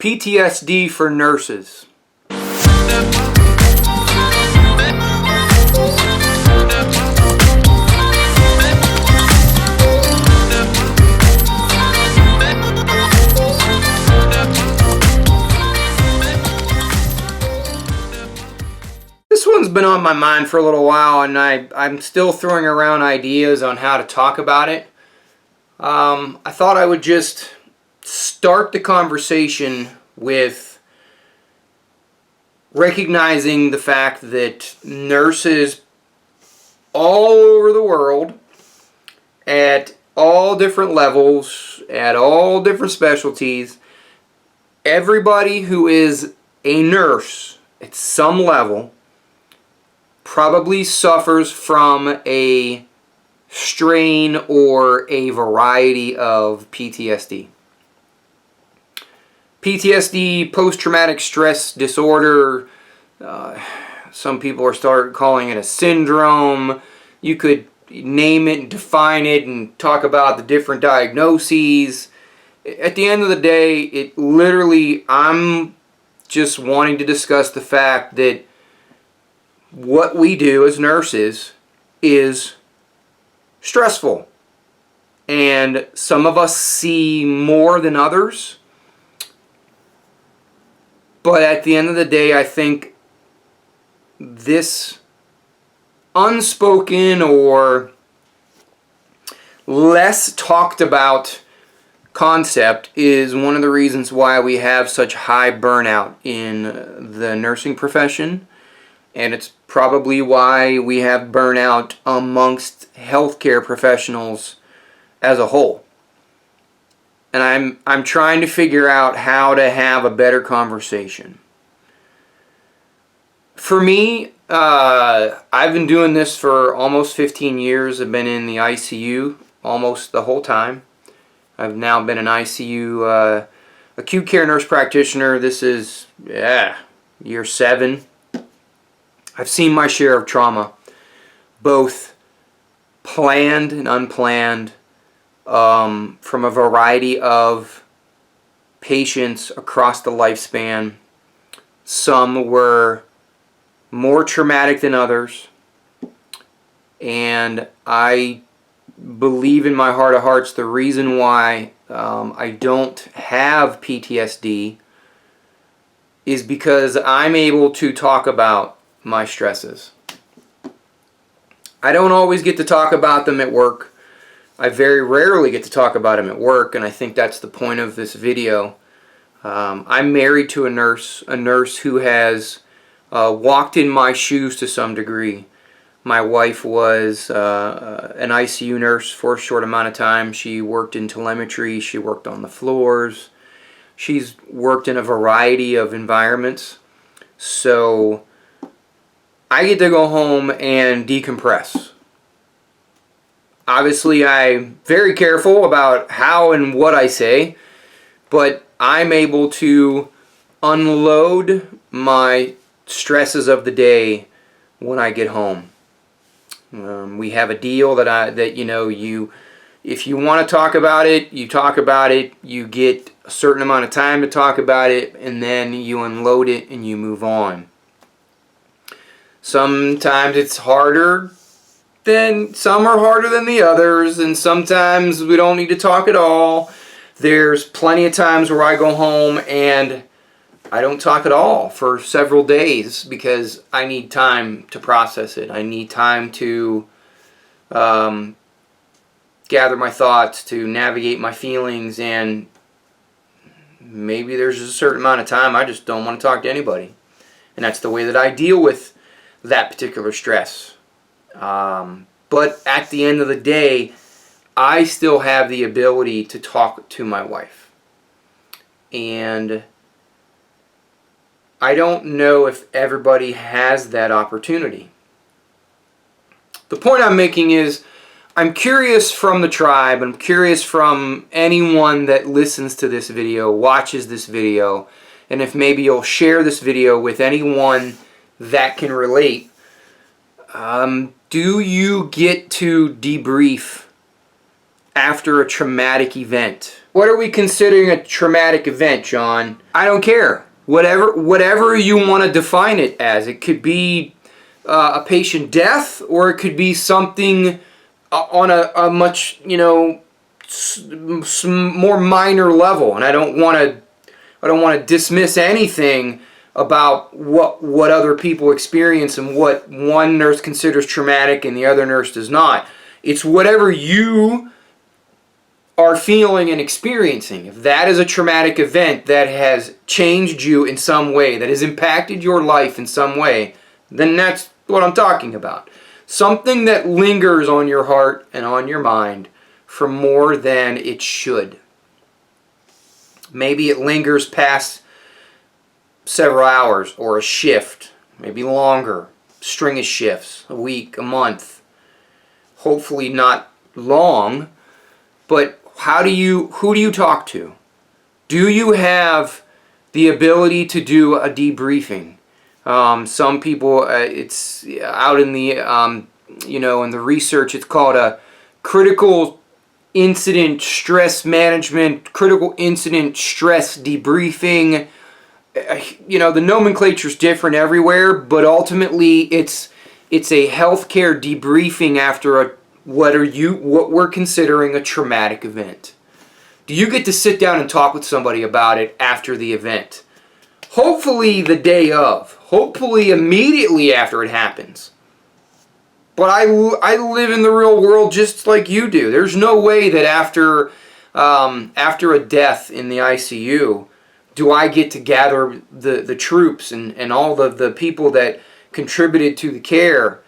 PTSD for nurses. This one's been on my mind for a little while, and I'm still throwing around ideas on how to talk about it. I thought I would just start the conversation with recognizing the fact that nurses all over the world, at all different levels, at all different specialties, everybody who is a nurse at some level probably suffers from a strain or a variety of PTSD. PTSD, post-traumatic stress disorder, some people are calling it a syndrome. You could name it and define it and talk about the different diagnoses. At the end of the day, it literally, I'm just wanting to discuss the fact that what we do as nurses is stressful. And some of us see more than others. But at the end of the day, I think this unspoken or less talked about concept is one of the reasons why we have such high burnout in the nursing profession. And it's probably why we have burnout amongst healthcare professionals as a whole. And I'm trying to figure out how to have a better conversation. For me, I've been doing this for almost 15 years. I've been in the ICU almost the whole time. I've now been an ICU acute care nurse practitioner. This is, year 7. I've seen my share of trauma, both planned and unplanned, from a variety of patients across the lifespan. Some were more traumatic than others, and I believe in my heart of hearts the reason why I don't have PTSD is because I'm able to talk about my stresses. I don't always get to talk about them at work. I very rarely get to talk about them at work, and I think that's the point of this video. I'm married to a nurse who has walked in my shoes to some degree. My wife was an ICU nurse for a short amount of time. She worked in telemetry. She worked on the floors. She's worked in a variety of environments. So I get to go home and decompress. Obviously, I'm very careful about how and what I say, but I'm able to unload my stresses of the day when I get home. We have a deal that if you want to talk about it, you talk about it. You get a certain amount of time to talk about it, and then you unload it and you move on. Sometimes it's harder. Then some are harder than the others, and sometimes we don't need to talk at all. There's plenty of times where I go home and I don't talk at all for several days because I need time to process it. I need time to gather my thoughts, to navigate my feelings, and maybe there's a certain amount of time I just don't want to talk to anybody. And that's the way that I deal with that particular stress. But at the end of the day, I still have the ability to talk to my wife. And I don't know if everybody has that opportunity. The point I'm making is, I'm curious from the tribe, I'm curious from anyone that listens to this video, watches this video, and if maybe you'll share this video with anyone that can relate. Do you get to debrief after a traumatic event? What are we considering a traumatic event, John? I don't care. Whatever you want to define it as. It could be a patient death, or it could be something on a much, more minor level. And I don't want to dismiss anything about what other people experience and what one nurse considers traumatic and the other nurse does not. It's whatever you are feeling and experiencing. If that is a traumatic event that has changed you in some way, that has impacted your life in some way, then that's what I'm talking about. Something that lingers on your heart and on your mind for more than it should. Maybe it lingers past several hours or a shift, maybe longer, string of shifts, a week, a month. Hopefully not long, but who do you talk to? Do you have the ability to do a debriefing? Some people, it's out in the, in the research, it's called a Critical Incident Stress Management, Critical Incident Stress Debriefing. The nomenclature is different everywhere, but ultimately it's a healthcare debriefing after what we're considering a traumatic event. Do you get to sit down and talk with somebody about it after the event? Hopefully the day of. Hopefully immediately after it happens. But I live in the real world just like you do. There's no way that after a death in the ICU, do I get to gather the troops and all the people that contributed to the care?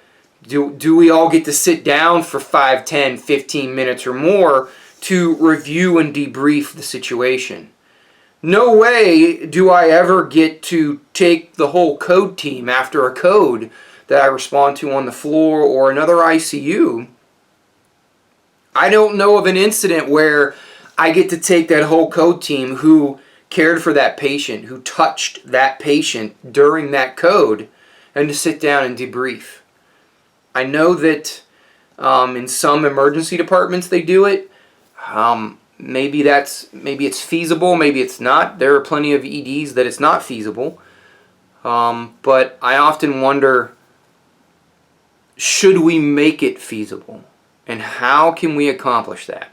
Do we all get to sit down for 5, 10, 15 minutes or more to review and debrief the situation? No way do I ever get to take the whole code team after a code that I respond to on the floor or another ICU. I don't know of an incident where I get to take that whole code team who cared for that patient, who touched that patient during that code, and to sit down and debrief. I know that in some emergency departments they do it. Maybe it's feasible, maybe it's not. There are plenty of EDs that it's not feasible. But I often wonder, should we make it feasible? And how can we accomplish that?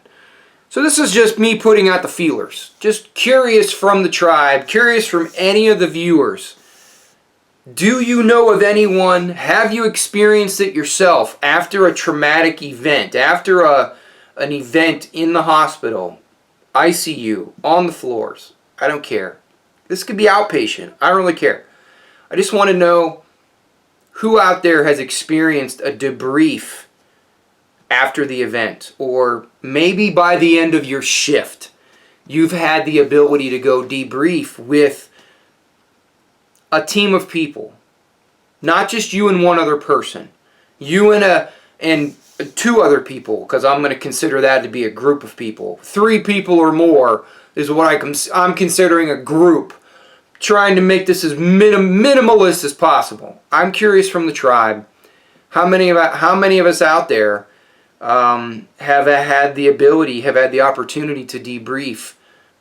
So this is just me putting out the feelers. Just curious from the tribe, curious from any of the viewers. Do you know of anyone, have you experienced it yourself after a traumatic event, after an event in the hospital, ICU, on the floors? I don't care. This could be outpatient. I don't really care. I just want to know who out there has experienced a debrief after the event, or maybe by the end of your shift, you've had the ability to go debrief with a team of people. Not just you and one other person. You and two other people, because I'm going to consider that to be a group of people. 3 people or more is what I'm considering a group. Trying to make this as minimalist as possible. I'm curious from the tribe, how many of us out there have had the opportunity to debrief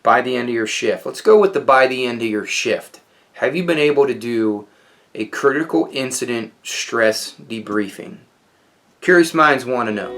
by the end of your shift? Let's go with the by the end of your shift. Have you been able to do a critical incident stress debriefing? Curious minds want to know.